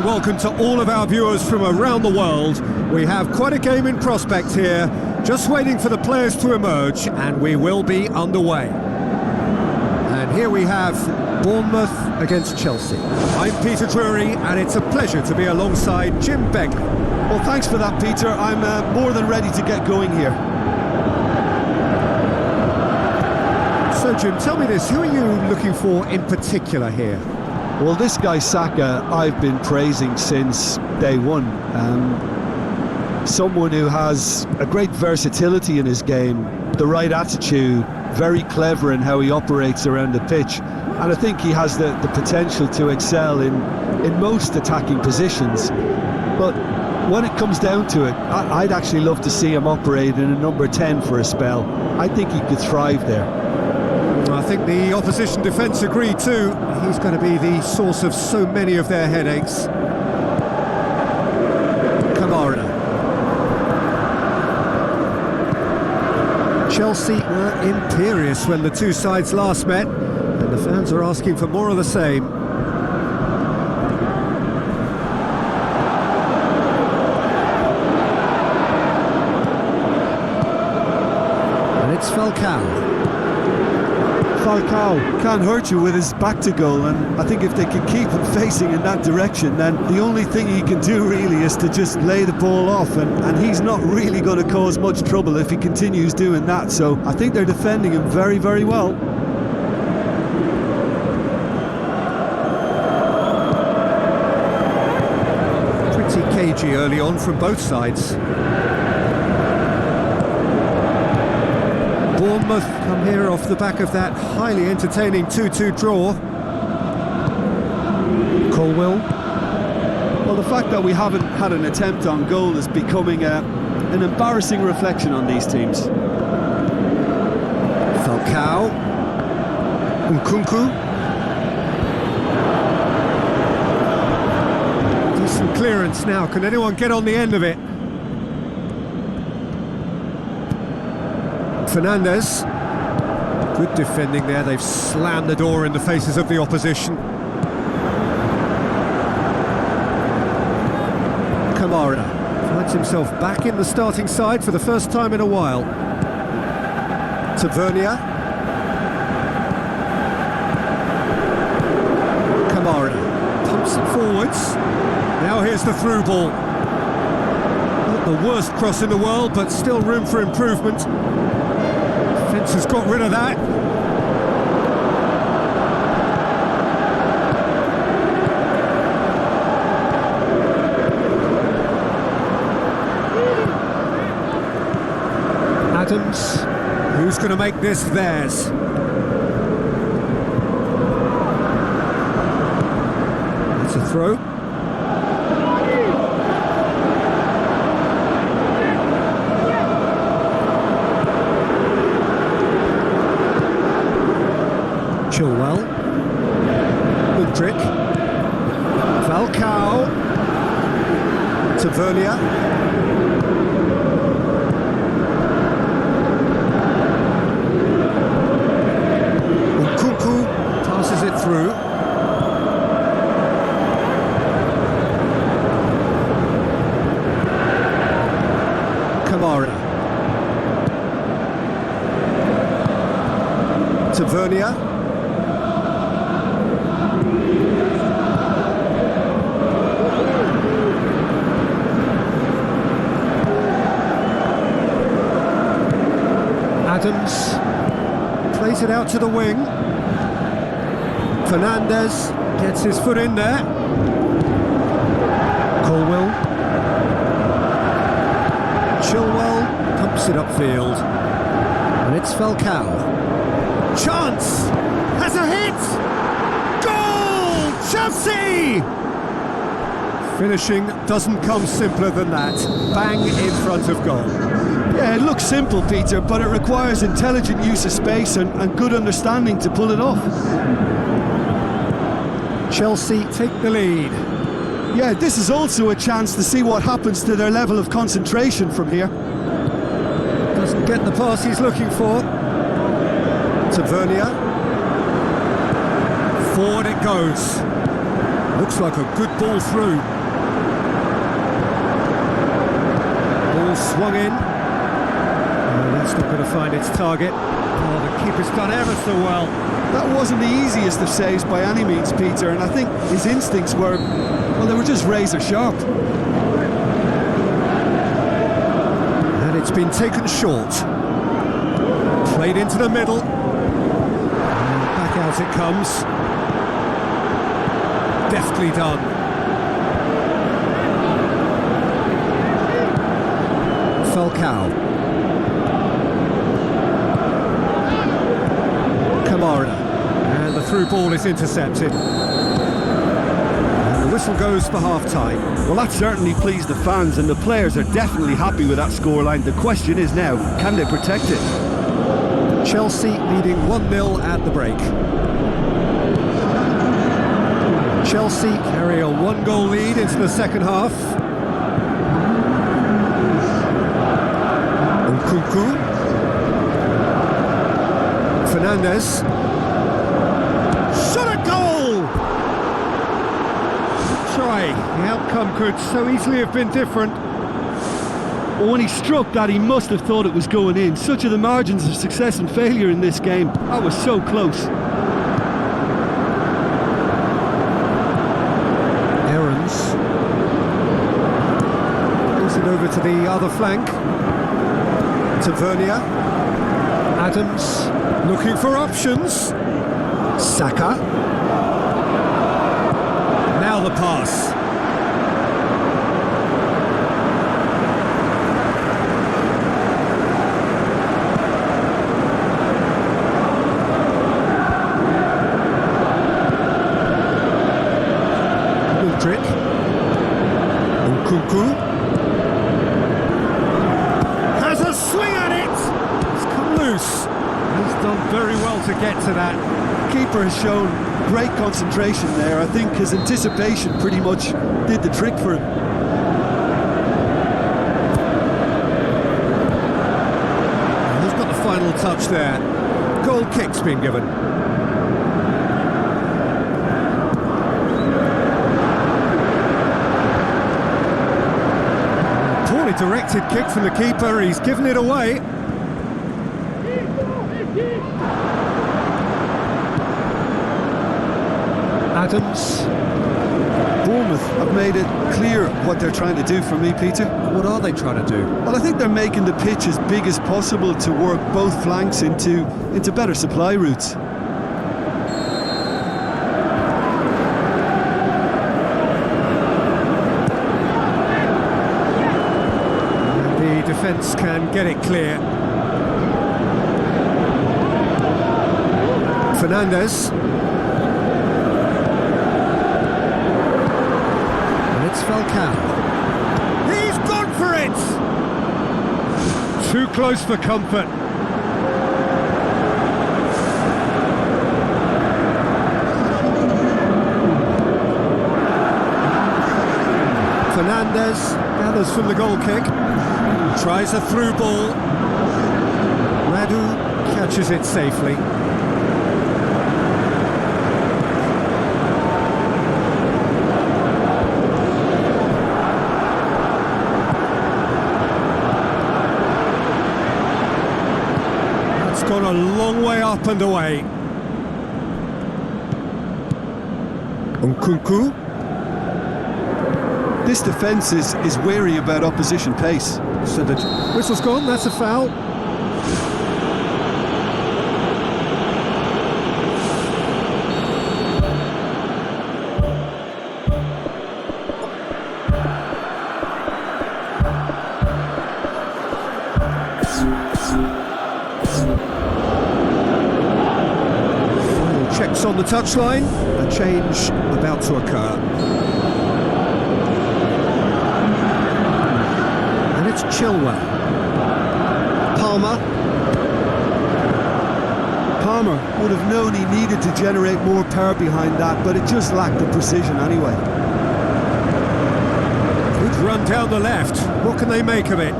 Welcome to all of our viewers from around the world. We have quite a game in prospect here, just waiting for the players to emerge, and we will be underway. And here we have Bournemouth against Chelsea. I'm Peter Drury, and it's a pleasure to be alongside Jim Begley. Well, thanks for that, Peter. I'm more than ready to get going here. So, Jim, tell me this, who are you looking for in particular here? Well, this guy Saka, I've been praising since day one. Someone who has a great versatility in his game, the right attitude, very clever in how he operates around the pitch. And I think he has the potential to excel in most attacking positions. But when it comes down to it, I'd actually love to see him operate in a number 10 for a spell. I think he could thrive there. I think the opposition defence agree too. He's going to be the source of so many of their headaches. Kamara. Chelsea were imperious when the two sides last met, and the fans are asking for more of the same. And it's Falcao. Falcao can't hurt you with his back to goal, and I think if they can keep him facing in that direction, then the only thing he can do really is to just lay the ball off, and he's not really going to cause much trouble if he continues doing that. So I think they're defending him very, very well. Pretty cagey early on from both sides. Bournemouth come here off the back of that highly entertaining 2-2 draw. Colwell. Well, the fact that we haven't had an attempt on goal is becoming an embarrassing reflection on these teams. Falcao. Nkunku. Decent clearance now. Can anyone get on the end of it? Fernandes. Good defending there, they've slammed the door in the faces of the opposition. Kamara finds himself back in the starting side for the first time in a while. Tavernier. Kamara pumps it forwards. Now here's the through ball. Not the worst cross in the world, but still room for improvement. Defence has got rid of that. Adams, who's going to make this theirs? That's a throw. Chilwell, Mudryk, Falcao, Tavernier, Nkunku passes it through. Kamara, Tavernier. Adams plays it out to the wing. Fernandez gets his foot in there. Colwell. Chilwell pumps it upfield. And it's Falcao. Chance! Has a hit! Goal! Chelsea! Finishing doesn't come simpler than that. Bang in front of goal. Yeah, it looks simple, Peter, but it requires intelligent use of space and good understanding to pull it off. Chelsea take the lead. Yeah, this is also a chance to see what happens to their level of concentration from here. Doesn't get the pass he's looking for. Tavernier. Forward it goes. Looks like a good ball through. Ball swung in. That's not going to find its target. Oh, the keeper's done ever so well. That wasn't the easiest of saves by any means, Peter, and I think his instincts were, well, they were just razor sharp. And it's been taken short. Played into the middle. And back out it comes. Deftly done. Falcao. Kamara, and the through ball is intercepted. And the whistle goes for half-time. Well, that certainly pleased the fans, and the players are definitely happy with that scoreline. The question is now, can they protect it? Chelsea leading 1-0 at the break. Chelsea carry a one-goal lead into the second half. Nkunku. Fernandez. Shot a goal! Try. The outcome could so easily have been different. Well, when he struck that, he must have thought it was going in. Such are the margins of success and failure in this game. That was so close. Aarons. Brings it over to the other flank. Tavernier. Adams. Looking for options. Saka. Now the pass. Mudryk. Nkunku. Has a swing at it. It's come loose. He's done very well to get to that. Keeper has shown great concentration there. I think his anticipation pretty much did the trick for him. He's got the final touch there. Goal kick's been given. Poorly directed kick from the keeper, he's given it away. Adams. Bournemouth have made it clear what they're trying to do for me, Peter. What are they trying to do? Well, I think they're making the pitch as big as possible to work both flanks into better supply routes. The defence can get it clear. Fernandez. It's Falcao. He's gone for it! Too close for comfort. Fernandez gathers from the goal kick. Tries a through ball. Radu catches it safely. Gone a long way up and away. Nkunku. This defence is wary about opposition pace. So the whistle's gone, that's a foul. Checks on the touchline, a change about to occur. And it's Chilwell. Palmer would have known he needed to generate more power behind that, but it just lacked the precision anyway. Good run down the left. What can they make of it?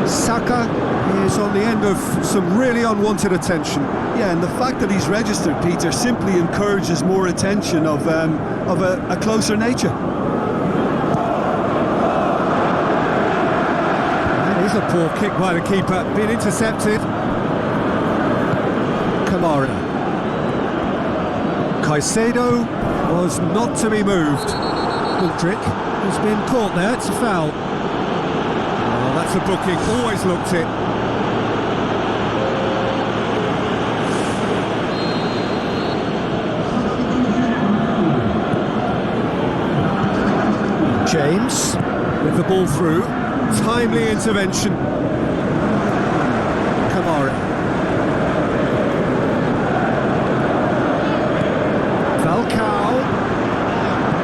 Saka is on the end of some really unwanted attention. Yeah, and the fact that he's registered, Peter, simply encourages more attention of a closer nature. That is a poor kick by the keeper, being intercepted. Kamara. Caicedo was not to be moved. Mudryk has been caught there, it's a foul. That's a booking, always looked it. James with the ball through, timely intervention. Kamara. Falcao.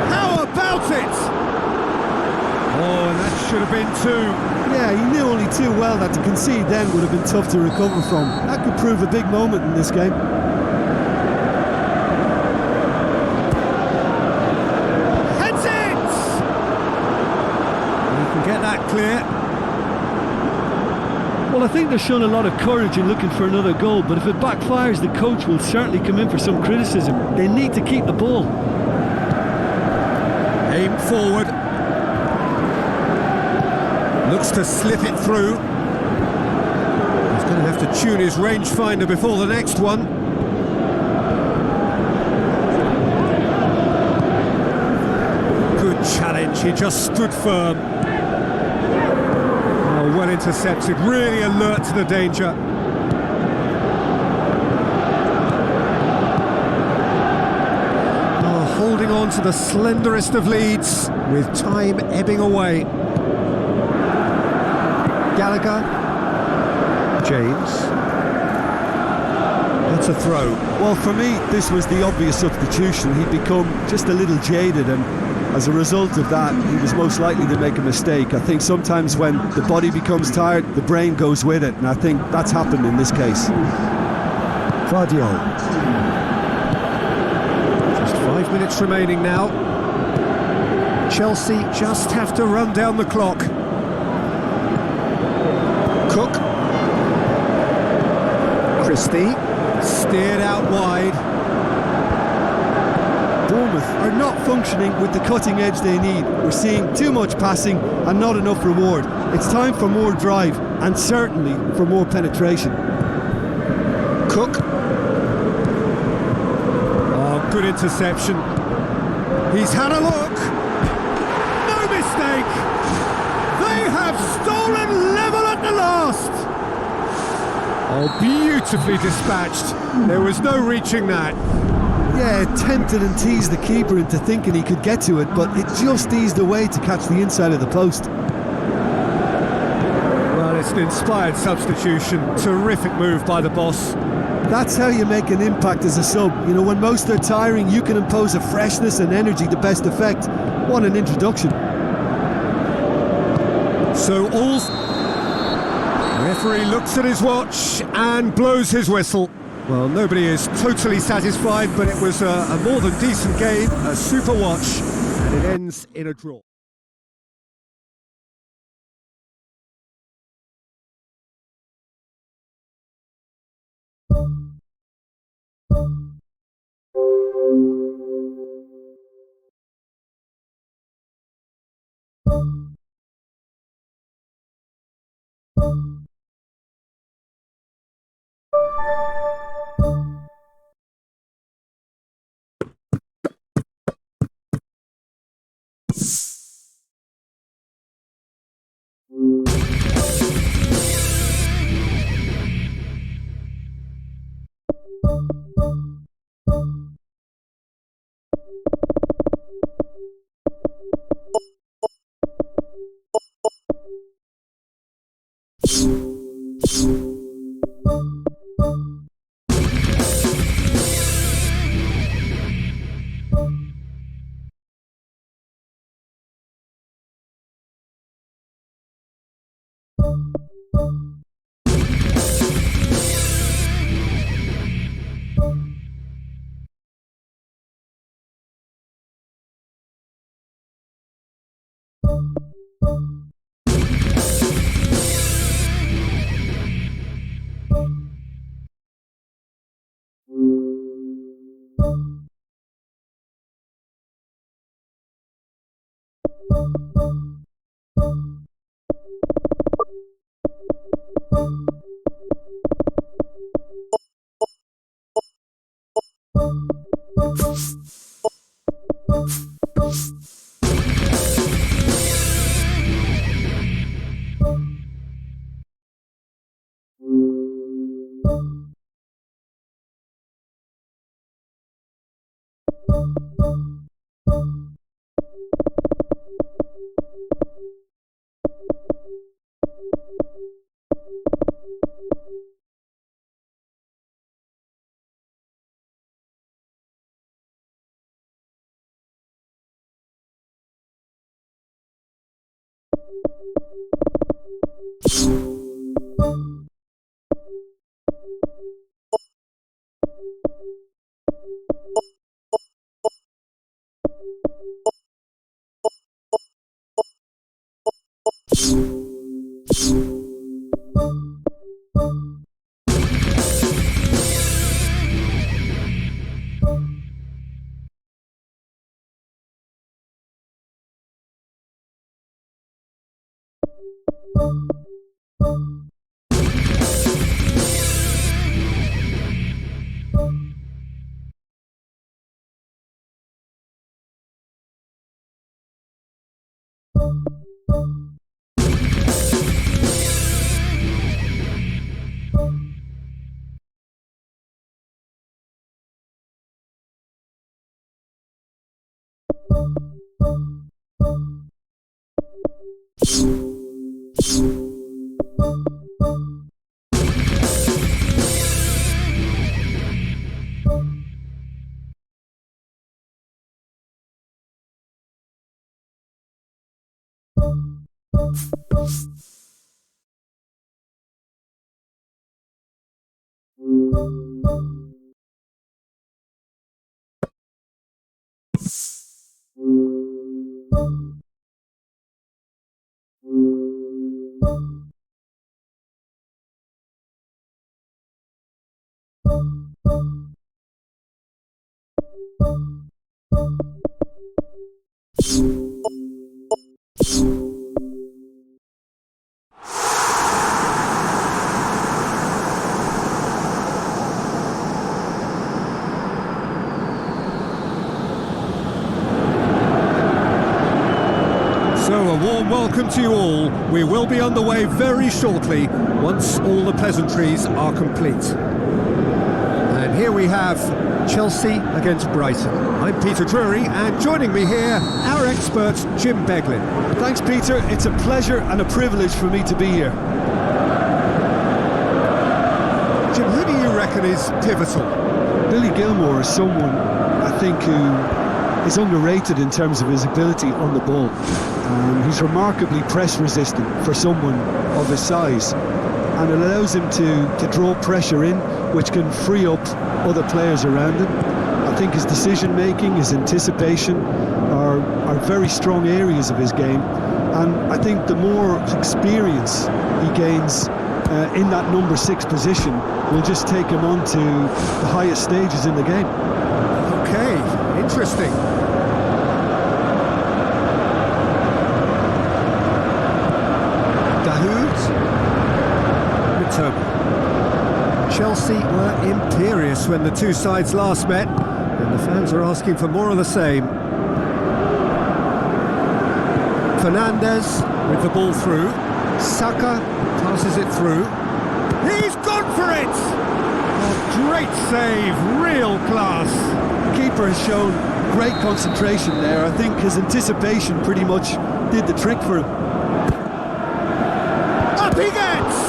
How about it? Oh, and that should have been two. Yeah, he knew only too well that to concede then would have been tough to recover from. That could prove a big moment in this game. Heads it! You can get that clear. Well, I think they've shown a lot of courage in looking for another goal, but if it backfires, the coach will certainly come in for some criticism. They need to keep the ball. Aim forward. Looks to slip it through. He's going to have to tune his rangefinder before the next one. Good challenge, he just stood firm. Oh, well intercepted, really alert to the danger. Oh, holding on to the slenderest of leads with time ebbing away. Gallagher. James. That's a throw. Well, for me, this was the obvious substitution. He'd become just a little jaded, and as a result of that, he was most likely to make a mistake. I think sometimes when the body becomes tired, the brain goes with it, and I think that's happened in this case. Vardiol. Just minutes remaining now. Chelsea just have to run down the clock. Cook. Christie. Steered out wide. Bournemouth are not functioning with the cutting edge they need. We're seeing too much passing and not enough reward. It's time for more drive and certainly for more penetration. Cook. Oh, good interception. He's had a look. No mistake. They have stolen level at the last. Oh, beautifully dispatched. There was no reaching that. Yeah, tempted and teased the keeper into thinking he could get to it, but it just eased away to catch the inside of the post. Well, it's an inspired substitution. Terrific move by the boss. That's how you make an impact as a sub. You know, when most are tiring, you can impose a freshness and energy to best effect. What an introduction. So all's... Referee looks at his watch and blows his whistle. Well, nobody is totally satisfied, but it was a more than decent game, a super watch, and it ends in a draw. So a warm welcome to you all. We will be on the way very shortly once all the pleasantries are complete. And here we have Chelsea against Brighton. I'm Peter Drury, and joining me here, our expert Jim Beglin. Thanks, Peter. It's a pleasure and a privilege for me to be here. Jim, who do you reckon is pivotal? Billy Gilmour is someone, I think, who is underrated in terms of his ability on the ball. He's remarkably press resistant for someone of his size, and it allows him to draw pressure in, which can free up other players around him. I think his decision making, his anticipation are very strong areas of his game, and I think the more experience he gains in that number 6 position will just take him on to the highest stages in the game. Okay, interesting. Chelsea were imperious when the two sides last met, and the fans are asking for more of the same. Fernandes with the ball through. Saka passes it through. He's gone for it! A great save, real class. The keeper has shown great concentration there. I think his anticipation pretty much did the trick for him. Up he gets!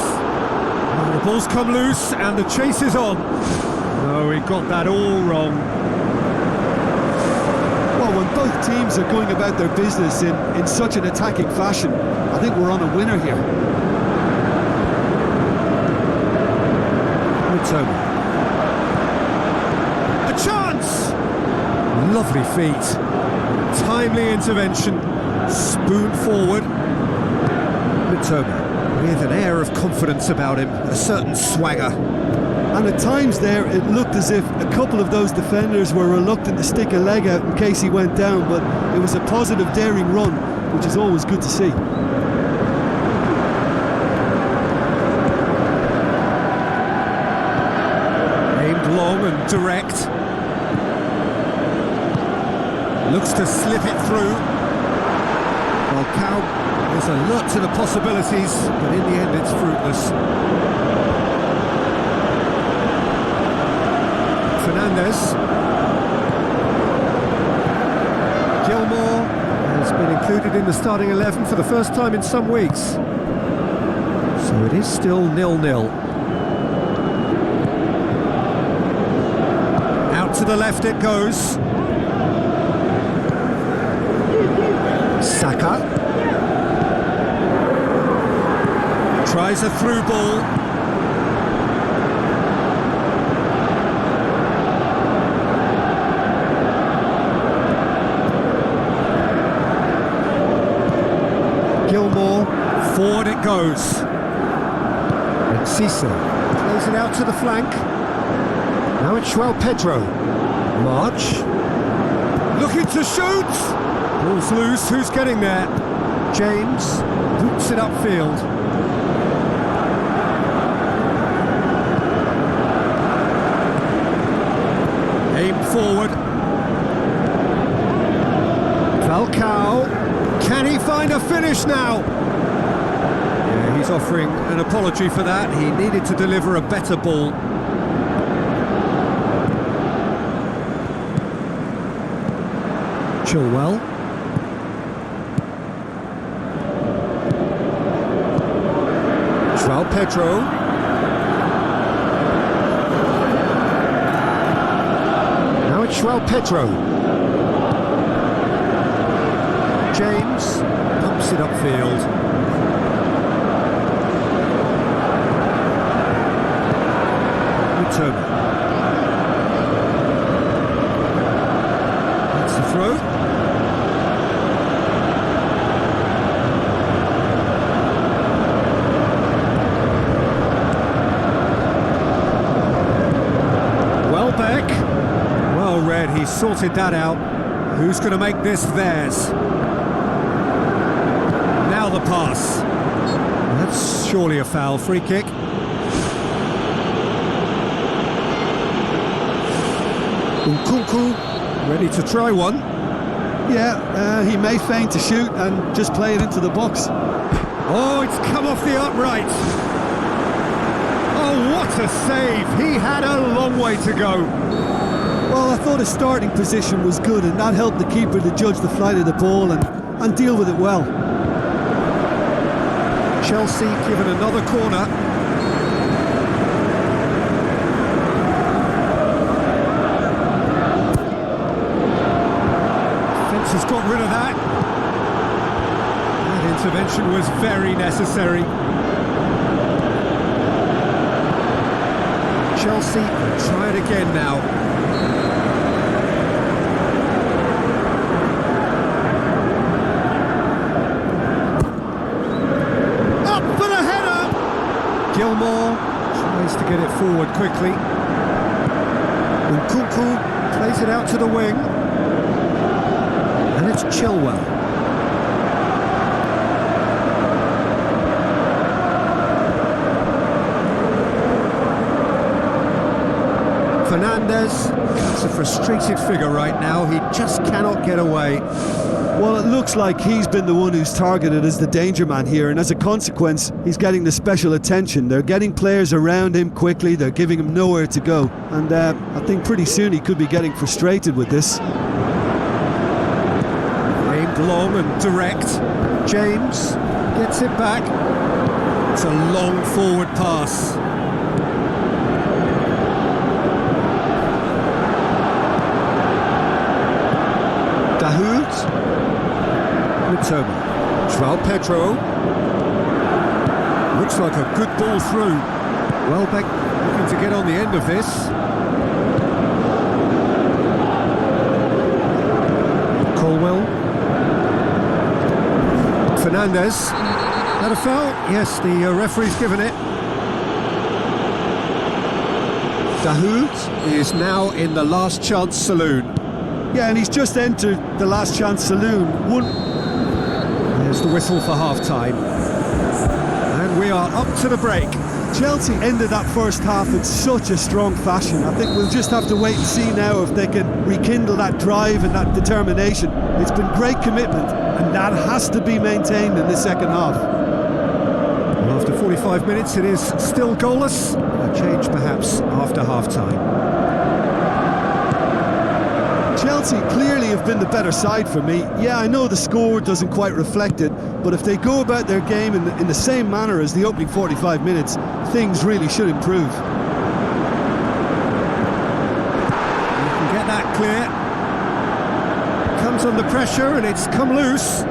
The ball's come loose and the chase is on. No, he got that all wrong. Well, when both teams are going about their business in such an attacking fashion, I think we're on a winner here. Mitoma. A chance! Lovely feet. Timely intervention. Spoon forward. Mitoma. With an air of confidence about him, a certain swagger. And at times there, it looked as if a couple of those defenders were reluctant to stick a leg out in case he went down, but it was a positive, daring run, which is always good to see. Aimed long and direct. Looks to slip it through. Falcao is alert to the possibilities, but in the end it's fruitless. Fernandes. Gilmour has been included in the starting 11 for the first time in some weeks. So it is still 0-0. Out to the left it goes. Saka. Tries a through ball. Gilmour, forward it goes. And Cisse plays it out to the flank. Now it's João Pedro. March. Looking to shoot. Ball's loose, who's getting there? James boots it upfield. Aim forward. Falcao. Can he find a finish now? Yeah, he's offering an apology for that. He needed to deliver a better ball. Chilwell. João Pedro. João Pedro. James pumps it upfield. Mitoma. That's the throw. Welbeck. Well read, he sorted that out. Who's going to make this theirs? Now the pass. That's surely a foul. Free kick. Nkunku ready to try one. Yeah, he may feign to shoot and just play it into the box. Oh, it's come off the upright. Oh, what a save. He had a long way to go. Well, I thought his starting position was good, and that helped the keeper to judge the flight of the ball and deal with it well. Chelsea given another corner. Defence has got rid of that. That intervention was very necessary. Chelsea will try it again now. Gilmore tries to get it forward quickly. Nkunku plays it out to the wing. And it's Chilwell. Fernandes, it's a frustrated figure right now. He just cannot get away. Well, it looks like he's been the one who's targeted as the danger man here, and as a consequence, he's getting the special attention. They're getting players around him quickly, they're giving him nowhere to go, and I think pretty soon he could be getting frustrated with this. Aimed long and direct. James gets it back. It's a long forward pass. Dahoud. Mitoma. Joao Pedro. Looks like a good ball through. Welbeck looking to get on the end of this. Colwell. Fernandes. That a foul? Yes, the referee's given it. Dahoud is now in the last chance saloon. Yeah, and he's just entered the last chance saloon. There's the whistle for half-time. And we are up to the break. Chelsea ended that first half in such a strong fashion. I think we'll just have to wait and see now if they can rekindle that drive and that determination. It's been great commitment, and that has to be maintained in the second half. Well, after 45 minutes, it is still goalless. A change perhaps after half-time. Chelsea clearly have been the better side for me. Yeah, I know the score doesn't quite reflect it, but if they go about their game in the same manner as the opening 45 minutes, things really should improve. You can get that clear. Comes under pressure and it's come loose.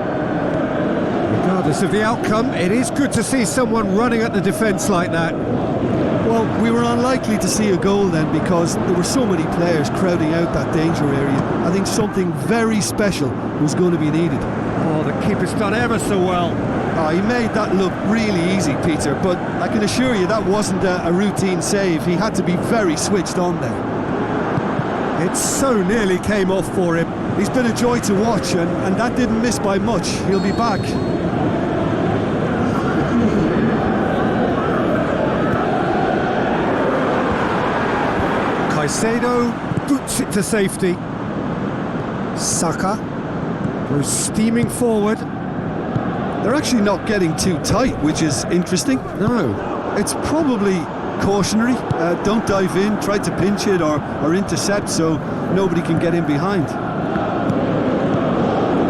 Regardless of the outcome, it is good to see someone running at the defence like that. Well, we were unlikely to see a goal then because there were so many players crowding out that danger area. I think something very special was going to be needed. Oh, the keeper's done ever so well. Oh, he made that look really easy, Peter, but I can assure you that wasn't a routine save. He had to be very switched on there. It so nearly came off for him. He's been a joy to watch, and that didn't miss by much. He'll be back. Caicedo boots it to safety. Saka goes steaming forward. They're actually not getting too tight, which is interesting. No. It's probably cautionary. Don't dive in, try to pinch it or intercept so nobody can get in behind.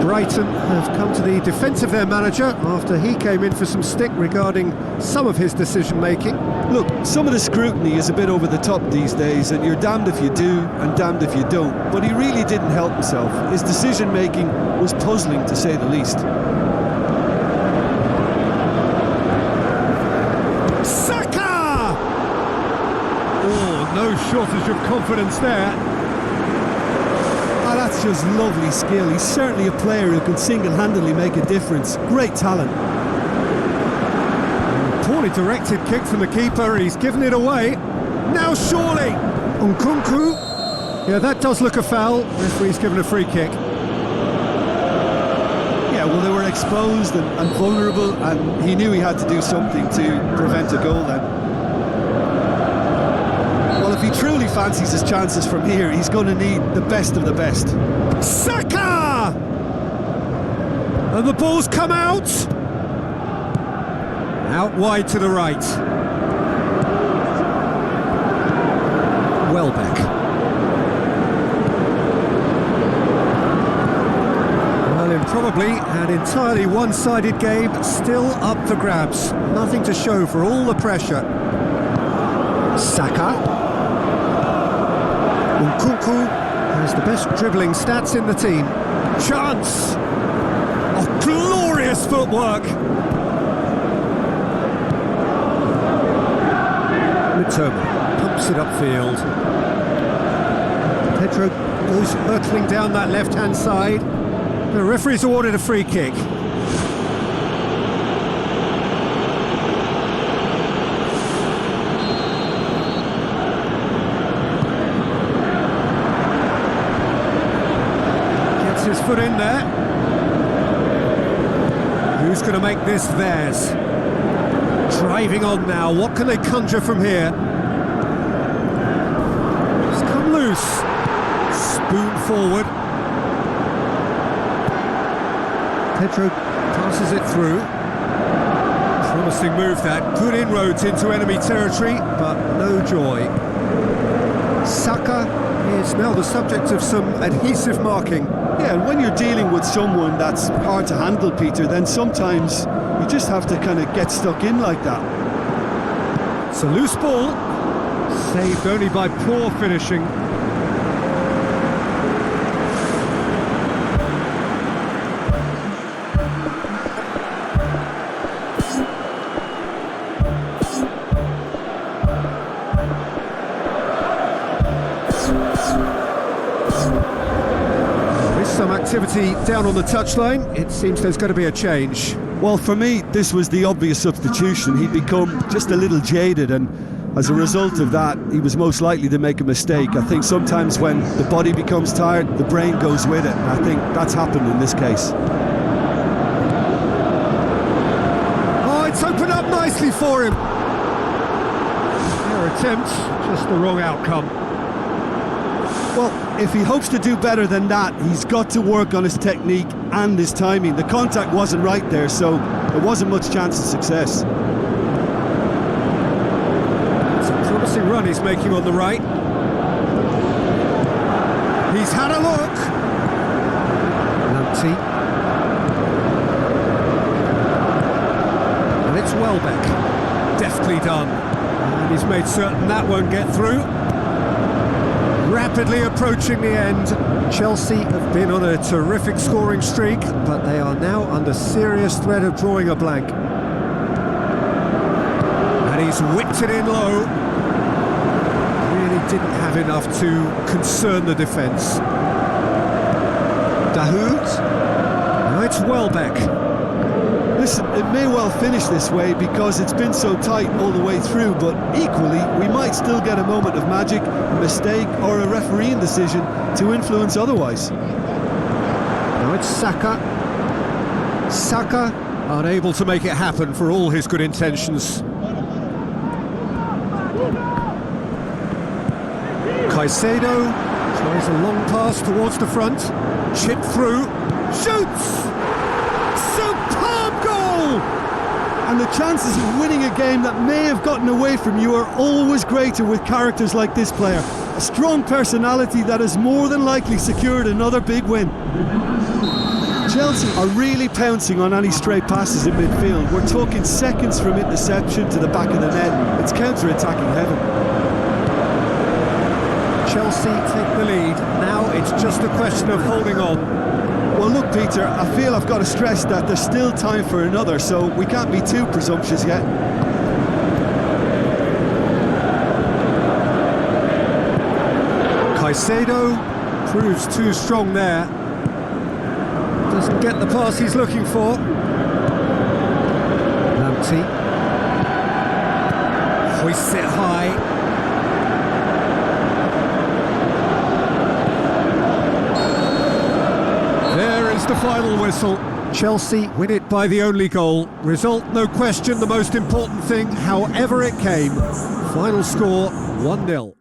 Brighton have come to the defence of their manager after he came in for some stick regarding some of his decision-making. Look, some of the scrutiny is a bit over the top these days, and you're damned if you do and damned if you don't. But he really didn't help himself. His decision-making was puzzling, to say the least. Saka! Oh, no shortage of confidence there. Oh, that's just lovely skill. He's certainly a player who can single-handedly make a difference. Great talent. Poorly directed kick from the keeper. He's given it away. Now surely. Nkunku Yeah, that does look a foul. Referee's given a free kick. Yeah, well, they were exposed and vulnerable, and he knew he had to do something to prevent a goal then. Well, if he truly fancies his chances from here, he's going to need the best of the best. Saka! And the ball's come out. Out wide to the right. Welbeck. Well, in probably an entirely one-sided game, still up for grabs. Nothing to show for all the pressure. Saka. Nkunku has the best dribbling stats in the team. Chance! Oh, glorious footwork! Mitoma pumps it upfield. Pedro goes hurtling down that left-hand side. The referee's awarded a free kick. Gets his foot in there. Who's going to make this theirs? Driving on now, what can they conjure from here? It's come loose. Spoon forward. Pedro passes it through. Promising move that. Good inroads into enemy territory, but no joy. Saka is now the subject of some adhesive marking. Yeah, and when you're dealing with someone that's hard to handle, Peter, then sometimes you just have to kind of get stuck in like that. It's a loose ball, saved only by poor finishing. Some activity down on the touchline. It seems there's going to be a change. Well, for me, this was the obvious substitution. He'd become just a little jaded, and as a result of that, he was most likely to make a mistake. I think sometimes when the body becomes tired, the brain goes with it, and I think that's happened in this case. Oh, it's opened up nicely for him. Their attempt, just the wrong outcome. Well, if he hopes to do better than that, he's got to work on his technique and his timing. The contact wasn't right there, so there wasn't much chance of success. It's a promising run he's making on the right. He's had a look. Lamptey. And it's Welbeck. Deftly done. And he's made certain that won't get through. Rapidly approaching the end. Chelsea have been on a terrific scoring streak, but they are now under serious threat of drawing a blank. And he's whipped it in low. Really didn't have enough to concern the defence. Dahoud. Now it's Welbeck. Listen, it may well finish this way because it's been so tight all the way through, but equally, we might still get a moment of magic, a mistake, or a refereeing decision to influence otherwise. Now it's Saka. Saka unable to make it happen for all his good intentions. Caicedo tries a long pass towards the front. Chip through. Shoots! Superb goal! And the chances of winning a game that may have gotten away from you are always greater with characters like this player. A strong personality that has more than likely secured another big win. Chelsea are really pouncing on any stray passes in midfield. We're talking seconds from interception to the back of the net. It's counter-attacking heaven. Chelsea take the lead. Now it's just a question of holding on. Well, look, Peter, I feel I've got to stress that there's still time for another, so we can't be too presumptuous yet. Caicedo proves too strong there. Doesn't get the pass he's looking for. Lamptey hoists it high. final whistle. Chelsea win it by the only goal. Result, no question, the most important thing, however it came. Final score, 1-0.